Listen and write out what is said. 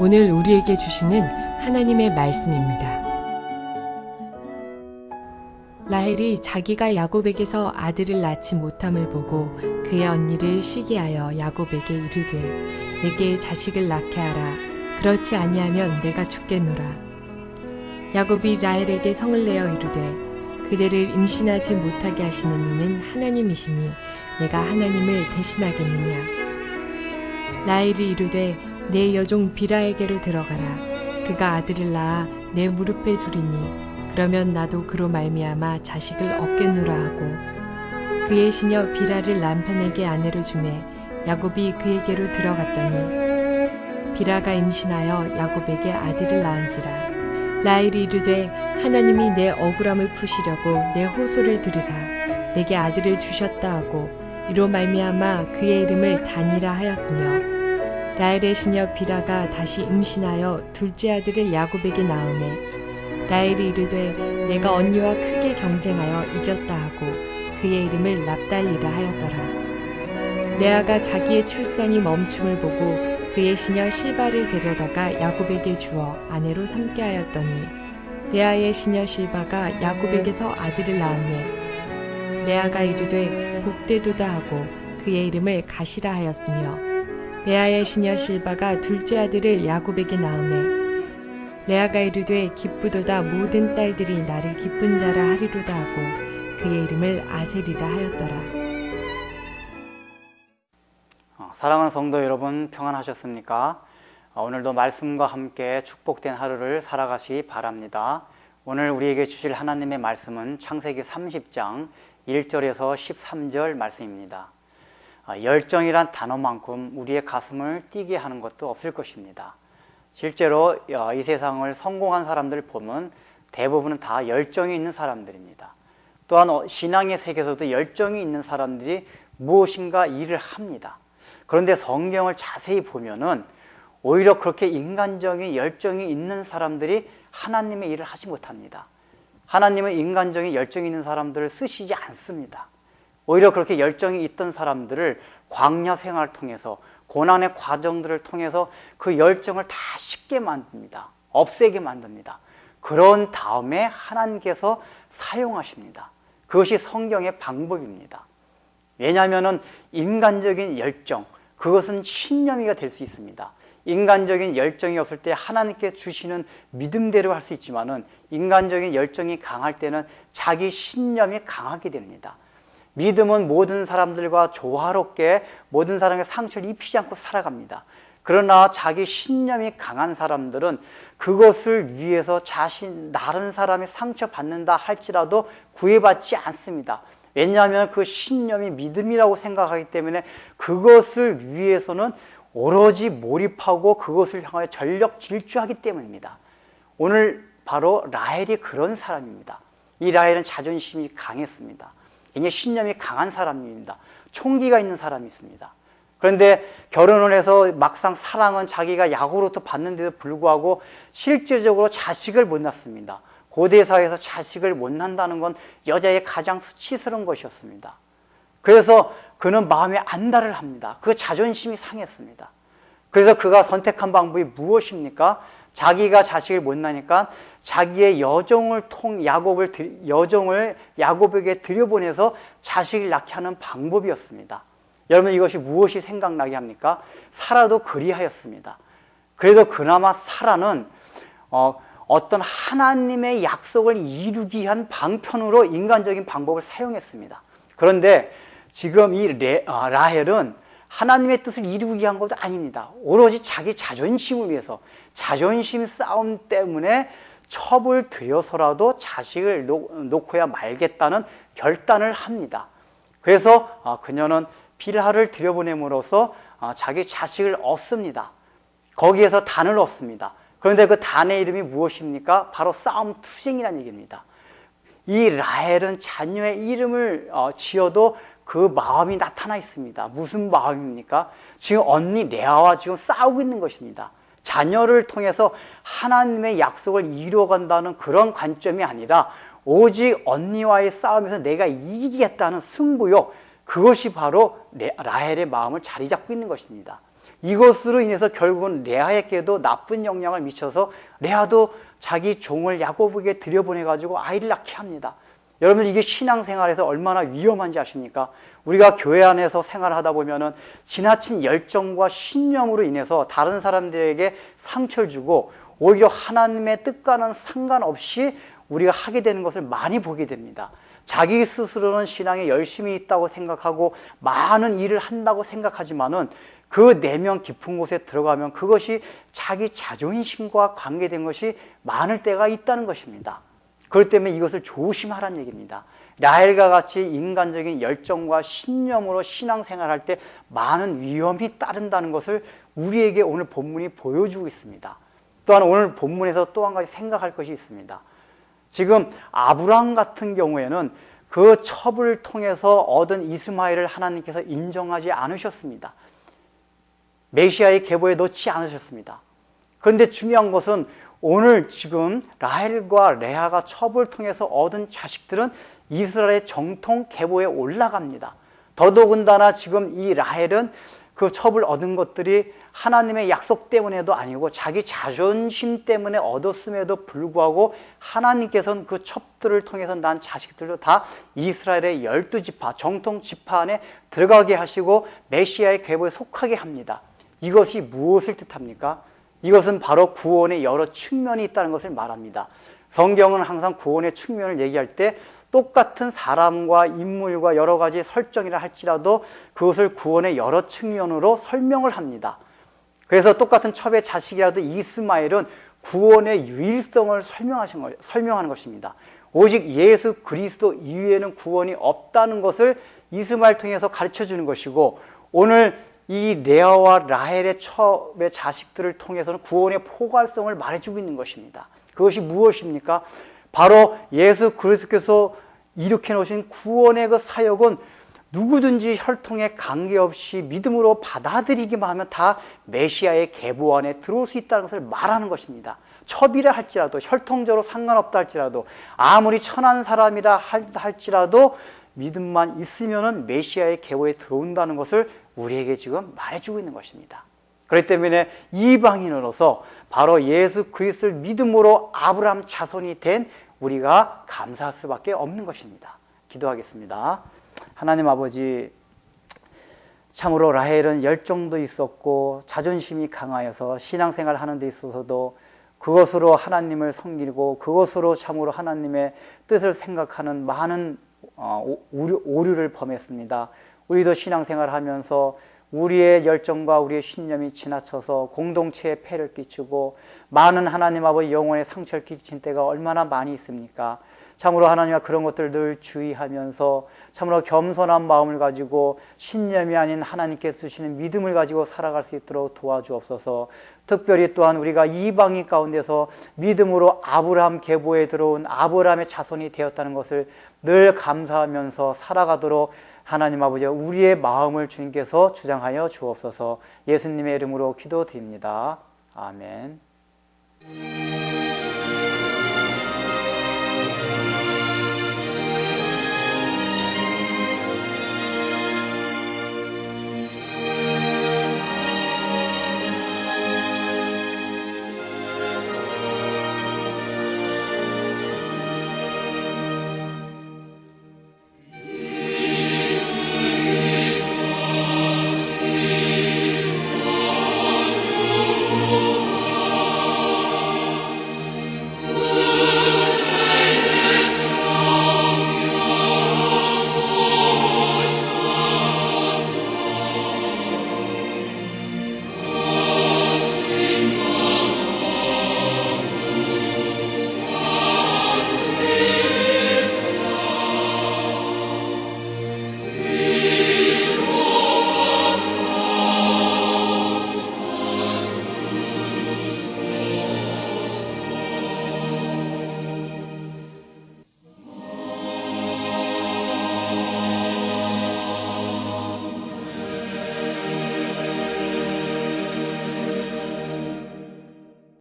오늘 우리에게 주시는 하나님의 말씀입니다. 라헬이 자기가 야곱에게서 아들을 낳지 못함을 보고 그의 언니를 시기하여 야곱에게 이르되 내게 자식을 낳게 하라. 그렇지 아니하면 내가 죽겠노라. 야곱이 라헬에게 성을 내어 이르되 그대를 임신하지 못하게 하시는 이는 하나님이시니 내가 하나님을 대신하겠느냐. 라헬이 이르되 내 여종 비라에게로 들어가라. 그가 아들을 낳아 내 무릎에 두리니 그러면 나도 그로 말미암아 자식을 얻겠노라 하고 그의 시녀 비라를 남편에게 아내로 주매 야곱이 그에게로 들어갔더니 비라가 임신하여 야곱에게 아들을 낳은지라. 라헬이 이르되 하나님이 내 억울함을 푸시려고 내 호소를 들으사 내게 아들을 주셨다 하고 이로 말미암아 그의 이름을 단이라 하였으며 라헬의 시녀 비라가 다시 임신하여 둘째 아들을 야곱에게 낳으매 라헬이 이르되 내가 언니와 크게 경쟁하여 이겼다 하고 그의 이름을 납달리라 하였더라. 레아가 자기의 출산이 멈춤을 보고 그의 시녀 실바를 데려다가 야곱에게 주어 아내로 삼게 하였더니 레아의 시녀 실바가 야곱에게서 아들을 낳으매 레아가 이르되 복되도다 하고 그의 이름을 가시라 하였으며 레아의 시녀 실바가 둘째 아들을 야곱에게 낳으매 레아가 이르되 기쁘도다 모든 딸들이 나를 기쁜 자라 하리로다 하고 그의 이름을 아셀이라 하였더라. 사랑하는 성도 여러분, 평안하셨습니까? 오늘도 말씀과 함께 축복된 하루를 살아가시기 바랍니다. 오늘 우리에게 주실 하나님의 말씀은 창세기 30장 1절에서 13절 말씀입니다. 열정이란 단어만큼 우리의 가슴을 뛰게 하는 것도 없을 것입니다. 실제로 이 세상을 성공한 사람들 보면 대부분은 다 열정이 있는 사람들입니다. 또한 신앙의 세계에서도 열정이 있는 사람들이 무엇인가 일을 합니다. 그런데 성경을 자세히 보면은 오히려 그렇게 인간적인 열정이 있는 사람들이 하나님의 일을 하지 못합니다. 하나님은 인간적인 열정이 있는 사람들을 쓰시지 않습니다. 오히려 그렇게 열정이 있던 사람들을 광야 생활을 통해서 고난의 과정들을 통해서 그 열정을 다 식게 만듭니다. 없애게 만듭니다. 그런 다음에 하나님께서 사용하십니다. 그것이 성경의 방법입니다. 왜냐하면 인간적인 열정, 그것은 신념이가 될 수 있습니다. 인간적인 열정이 없을 때 하나님께 주시는 믿음대로 할 수 있지만은 인간적인 열정이 강할 때는 자기 신념이 강하게 됩니다. 믿음은 모든 사람들과 조화롭게 모든 사람에게 상처를 입히지 않고 살아갑니다. 그러나 자기 신념이 강한 사람들은 그것을 위해서 다른 사람이 상처받는다 할지라도 구애받지 않습니다. 왜냐하면 그 신념이 믿음이라고 생각하기 때문에 그것을 위해서는 오로지 몰입하고 그것을 향하여 전력 질주하기 때문입니다. 오늘 바로 라헬이 그런 사람입니다. 이 라헬은 자존심이 강했습니다. 굉장히 신념이 강한 사람입니다. 총기가 있는 사람이 있습니다. 그런데 결혼을 해서 막상 사랑은 자기가 야곱으로부터 받는데도 불구하고 실질적으로 자식을 못 낳습니다. 고대 사회에서 자식을 못 낳는다는 건 여자의 가장 수치스러운 것이었습니다. 그래서 그는 마음에 안달을 합니다. 그 자존심이 상했습니다. 그래서 그가 선택한 방법이 무엇입니까? 자기가 자식을 못 낳으니까 자기의 여종을 야곱에게 들여보내서 자식을 낳게 하는 방법이었습니다. 여러분, 이것이 무엇이 생각나게 합니까? 사라도 그리하였습니다. 그래도 그나마 사라는 어떤 하나님의 약속을 이루기 위한 방편으로 인간적인 방법을 사용했습니다. 그런데 지금 이 라헬은 하나님의 뜻을 이루기 위한 것도 아닙니다. 오로지 자기 자존심을 위해서, 자존심 싸움 때문에 첩을 들여서라도 자식을 놓고야 말겠다는 결단을 합니다. 그래서 그녀는 비라를 들여보냄으로써 자기 자식을 얻습니다. 거기에서 단을 얻습니다. 그런데 그 단의 이름이 무엇입니까? 바로 싸움투쟁이라는 얘기입니다. 이 라헬은 자녀의 이름을 지어도 그 마음이 나타나 있습니다. 무슨 마음입니까? 지금 언니 레아와 지금 싸우고 있는 것입니다. 자녀를 통해서 하나님의 약속을 이루어간다는 그런 관점이 아니라 오직 언니와의 싸움에서 내가 이기겠다는 승부욕, 그것이 바로 라헬의 마음을 자리 잡고 있는 것입니다. 이것으로 인해서 결국은 레아에게도 나쁜 영향을 미쳐서 레아도 자기 종을 야곱에게 들여보내가지고 아이를 낳게 합니다. 여러분, 이게 신앙생활에서 얼마나 위험한지 아십니까? 우리가 교회 안에서 생활하다 보면은 지나친 열정과 신념으로 인해서 다른 사람들에게 상처를 주고 오히려 하나님의 뜻과는 상관없이 우리가 하게 되는 것을 많이 보게 됩니다. 자기 스스로는 신앙에 열심히 있다고 생각하고 많은 일을 한다고 생각하지만은 그 내면 깊은 곳에 들어가면 그것이 자기 자존심과 관계된 것이 많을 때가 있다는 것입니다. 그렇기 때문에 이것을 조심하라는 얘기입니다. 라헬과 같이 인간적인 열정과 신념으로 신앙생활할 때 많은 위험이 따른다는 것을 우리에게 오늘 본문이 보여주고 있습니다. 또한 오늘 본문에서 또 한 가지 생각할 것이 있습니다. 지금 아브라함 같은 경우에는 그 첩을 통해서 얻은 이스마엘을 하나님께서 인정하지 않으셨습니다. 메시아의 계보에 넣지 않으셨습니다. 그런데 중요한 것은 오늘 지금 라헬과 레아가 첩을 통해서 얻은 자식들은 이스라엘의 정통 계보에 올라갑니다. 더더군다나 지금 이 라헬은 그 첩을 얻은 것들이 하나님의 약속 때문에도 아니고 자기 자존심 때문에 얻었음에도 불구하고 하나님께서는 그 첩들을 통해서 난 자식들도 다 이스라엘의 12지파, 정통 지파 안에 들어가게 하시고 메시아의 계보에 속하게 합니다. 이것이 무엇을 뜻합니까? 이것은 바로 구원의 여러 측면이 있다는 것을 말합니다. 성경은 항상 구원의 측면을 얘기할 때 똑같은 사람과 인물과 여러 가지 설정이라 할지라도 그것을 구원의 여러 측면으로 설명을 합니다. 그래서 똑같은 첩의 자식이라도 이스마엘은 구원의 유일성을 설명하는 것입니다. 오직 예수 그리스도 이외에는 구원이 없다는 것을 이스마엘 통해서 가르쳐 주는 것이고, 오늘 이 레아와 라헬의 첩의 자식들을 통해서는 구원의 포괄성을 말해주고 있는 것입니다. 그것이 무엇입니까? 바로 예수 그리스도께서 일으켜 놓으신 구원의 그 사역은 누구든지 혈통에 관계없이 믿음으로 받아들이기만 하면 다 메시아의 계보 안에 들어올 수 있다는 것을 말하는 것입니다. 첩이라 할지라도, 혈통적으로 상관없다 할지라도, 아무리 천한 사람이라 할지라도 믿음만 있으면은 메시아의 계보에 들어온다는 것을 우리에게 지금 말해주고 있는 것입니다. 그렇기 때문에 이방인으로서 바로 예수 그리스도를 믿음으로 아브라함 자손이 된 우리가 감사할 수밖에 없는 것입니다. 기도하겠습니다. 하나님 아버지, 참으로 라헬은 열정도 있었고 자존심이 강하여서 신앙생활 하는 데 있어서도 그것으로 하나님을 섬기고 그것으로 참으로 하나님의 뜻을 생각하는 많은 오류를 범했습니다. 우리도 신앙생활 하면서 우리의 열정과 우리의 신념이 지나쳐서 공동체에 폐를 끼치고 많은 하나님 아버지 영혼에 상처를 끼친 때가 얼마나 많이 있습니까? 참으로 하나님과 그런 것들 늘 주의하면서 참으로 겸손한 마음을 가지고 신념이 아닌 하나님께서 주시는 믿음을 가지고 살아갈 수 있도록 도와주옵소서. 특별히 또한 우리가 이방인 가운데서 믿음으로 아브라함 계보에 들어온 아브라함의 자손이 되었다는 것을 늘 감사하면서 살아가도록 하나님 아버지 우리의 마음을 주님께서 주장하여 주옵소서. 예수님의 이름으로 기도드립니다. 아멘.